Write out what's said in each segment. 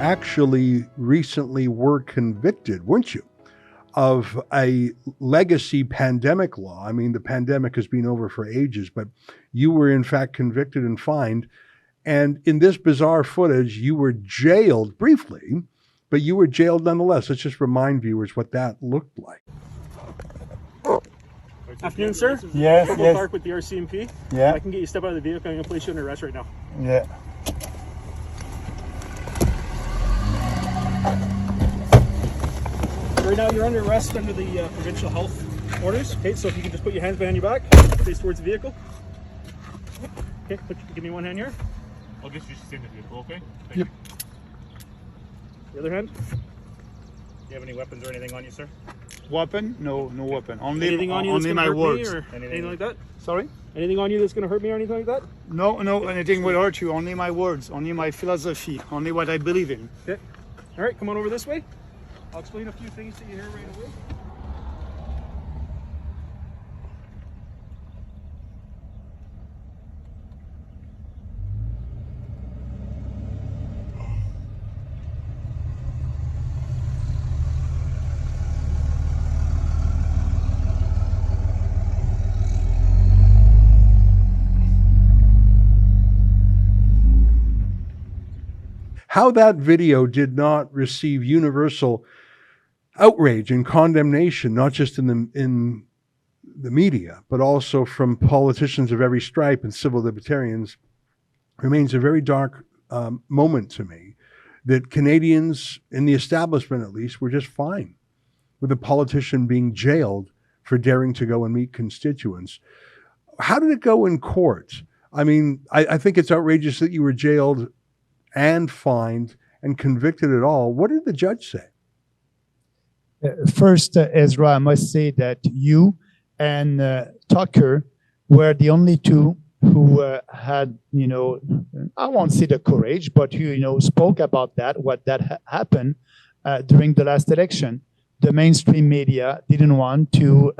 actually recently were convicted, weren't you, of a legacy pandemic law. I mean, the pandemic has been over for ages, but you were in fact convicted and fined. And in this bizarre footage, you were jailed briefly, but you were jailed nonetheless. Let's just remind viewers what that looked like. Afternoon, sir. Yes, yes. Clark with the RCMP. Yeah. I can get you step out of the vehicle. I'm going to place you under arrest right now. Yeah. Right now, you're under arrest under the provincial health orders. Okay, so if you can just put your hands behind your back, face towards the vehicle. Okay, give me one hand here. I'll just stay in the vehicle, okay? Thank Yep. you. The other hand. Do you have any weapons or anything on you, sir? Weapon? No, no weapon. Only, Anything on you that's only going to my hurt words. me or anything like that? Sorry? Anything on you that's going to hurt me or anything like that? No, no, anything will hurt you. Only my words, only my philosophy, only what I believe in. Okay. All right, come on over this way. I'll explain a few things to you here right away. How that video did not receive universal outrage and condemnation, not just in the media, but also from politicians of every stripe and civil libertarians, remains a very dark moment to me. That Canadians, in the establishment at least, were just fine with a politician being jailed for daring to go and meet constituents. How did it go in court? I mean, I think it's outrageous that you were jailed and fined and convicted at all. What did the judge say? First, Ezra, I must say that you and Tucker were the only two who had, I won't say the courage, but who, spoke about that, what that happened during the last election. The mainstream media didn't want to,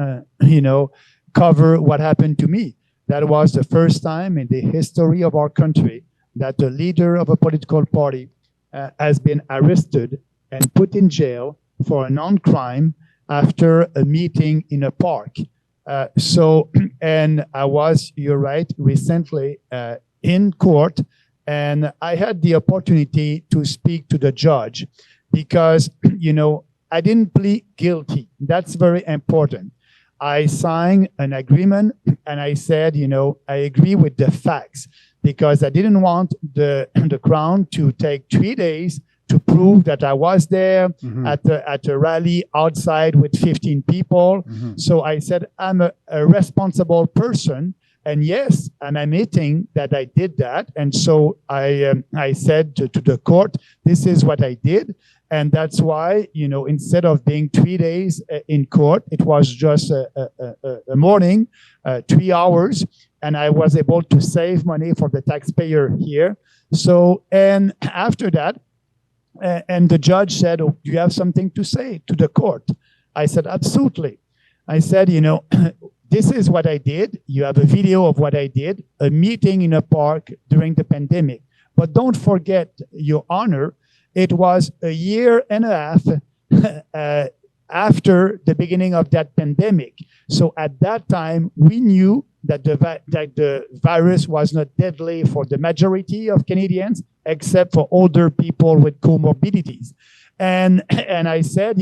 cover what happened to me. That was the first time in the history of our country that the leader of a political party has been arrested and put in jail for a non-crime after a meeting in a park. And I was, you're right, recently in court, and I had the opportunity to speak to the judge because, I didn't plead guilty. That's very important. I signed an agreement and I said, I agree with the facts, because I didn't want the Crown to take 3 days to prove that I was there at a rally outside with 15 people. So I said, I'm a responsible person. And yes, I'm admitting that I did that. And so I said to the court, this is what I did. And that's why, instead of being 3 days in court, it was just a morning, 3 hours. And I was able to save money for the taxpayer here. So, and after that, and the judge said, oh, do you have something to say to the court? I said, absolutely. I said, this is what I did. You have a video of what I did, a meeting in a park during the pandemic. But don't forget, Your Honor, it was a year and a half after the beginning of that pandemic. So at that time, we knew that the virus was not deadly for the majority of Canadians, except for older people with comorbidities. And I said,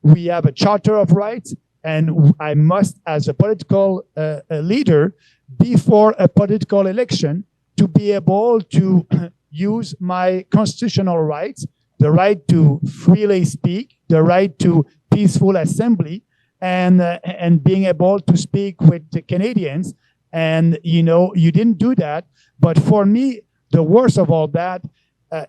we have a Charter of Rights, and I must, as a political leader, before a political election, to be able to use my constitutional rights, the right to freely speak, the right to peaceful assembly, and being able to speak with the Canadians. And, you didn't do that. But for me, the worst of all that,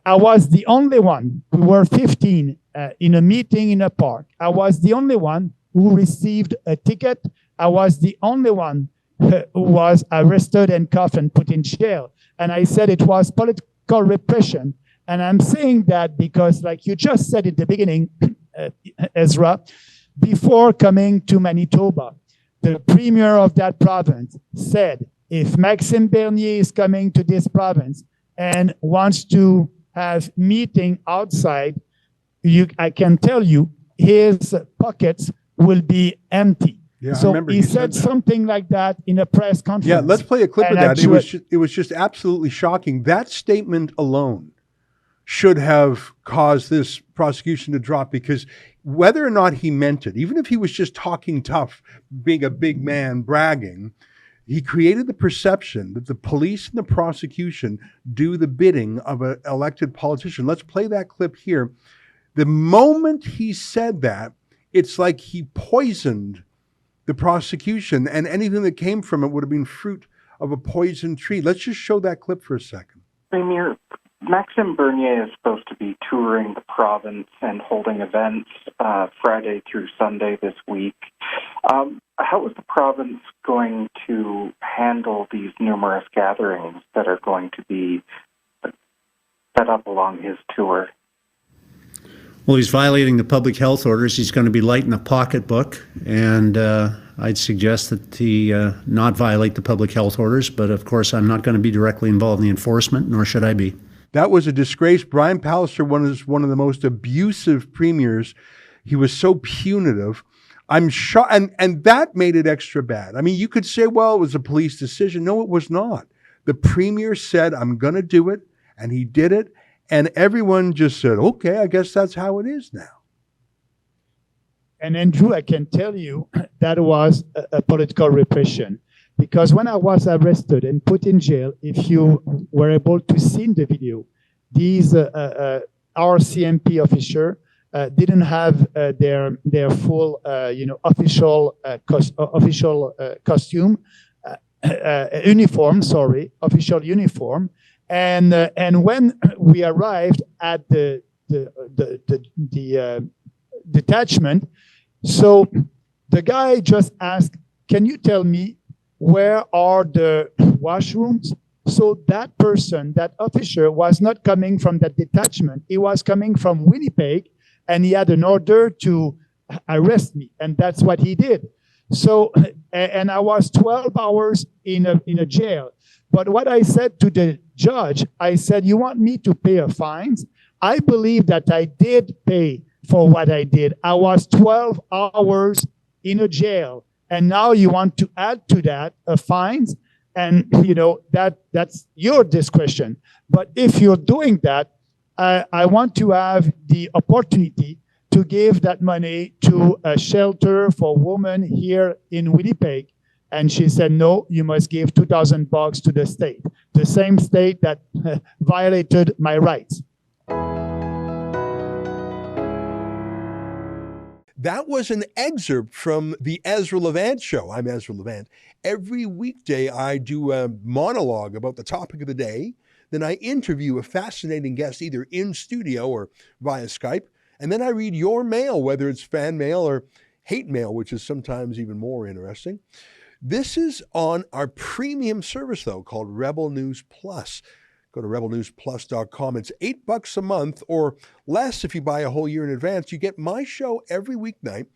I was the only one. We were 15 in a meeting in a park. I was the only one who received a ticket. I was the only one who was arrested and cuffed and put in jail. And I said it was political repression. And I'm saying that because, like you just said at the beginning, Ezra, before coming to Manitoba, the premier of that province said, if Maxime Bernier is coming to this province and wants to have meeting outside, I can tell you his pockets will be empty. Yeah, I so remember he you said that. something like that in a press conference. Yeah, let's play a clip of And that. actually- It was just absolutely shocking. That statement alone should have caused this prosecution to drop, because whether or not he meant it, even if he was just talking tough, being a big man, bragging, he created the perception that the police and the prosecution do the bidding of an elected politician. Let's play that clip here. The moment he said that, it's like he poisoned the prosecution, and anything that came from it would have been fruit of a poisoned tree. Let's just show that clip for a second. Premier, Maxime Bernier is supposed to be touring the province and holding events Friday through Sunday this week. How is the province going to handle these numerous gatherings that are going to be set up along his tour? Well, he's violating the public health orders. He's going to be lighting a pocketbook, and I'd suggest that he not violate the public health orders. But of course, I'm not going to be directly involved in the enforcement, nor should I be. That was a disgrace. Brian Pallister was one of the most abusive premiers. He was so punitive. I'm shocked, and that made it extra bad. I mean, you could say, well, it was a police decision. No, it was not. The premier said, I'm going to do it, and he did it. And everyone just said, okay, I guess that's how it is now. And Andrew, I can tell you that was a political repression, because when I was arrested and put in jail, if you were able to see in the video, these RCMP officer didn't have their full official costume uniform. Sorry, official uniform. And when we arrived at the detachment, so the guy just asked, "Can you tell me where are the washrooms?" So that person, that officer, was not coming from that detachment. He was coming from Winnipeg, and he had an order to arrest me, and that's what he did. So, and I was 12 hours in a jail. But what I said to the judge, I said, you want me to pay a fines? I believe that I did pay for what I did. I was 12 hours in a jail. And now you want to add to that a fines? And, that's your discretion. But if you're doing that, I want to have the opportunity to give that money to a shelter for women here in Winnipeg. And she said, no, you must give $2,000 to the state, the same state that violated my rights. That was an excerpt from the Ezra Levant show. I'm Ezra Levant. Every weekday, I do a monologue about the topic of the day. Then I interview a fascinating guest, either in studio or via Skype. And then I read your mail, whether it's fan mail or hate mail, which is sometimes even more interesting. This is on our premium service, though, called Rebel News Plus. Go to rebelnewsplus.com. It's $8 a month or less if you buy a whole year in advance. You get my show every weeknight,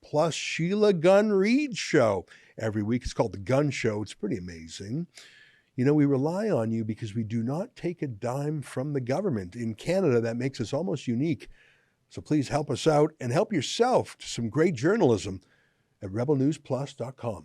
plus Sheila Gunn Reid's show every week. It's called The Gun Show. It's pretty amazing. We rely on you because we do not take a dime from the government. In Canada, that makes us almost unique. So please help us out and help yourself to some great journalism at rebelnewsplus.com.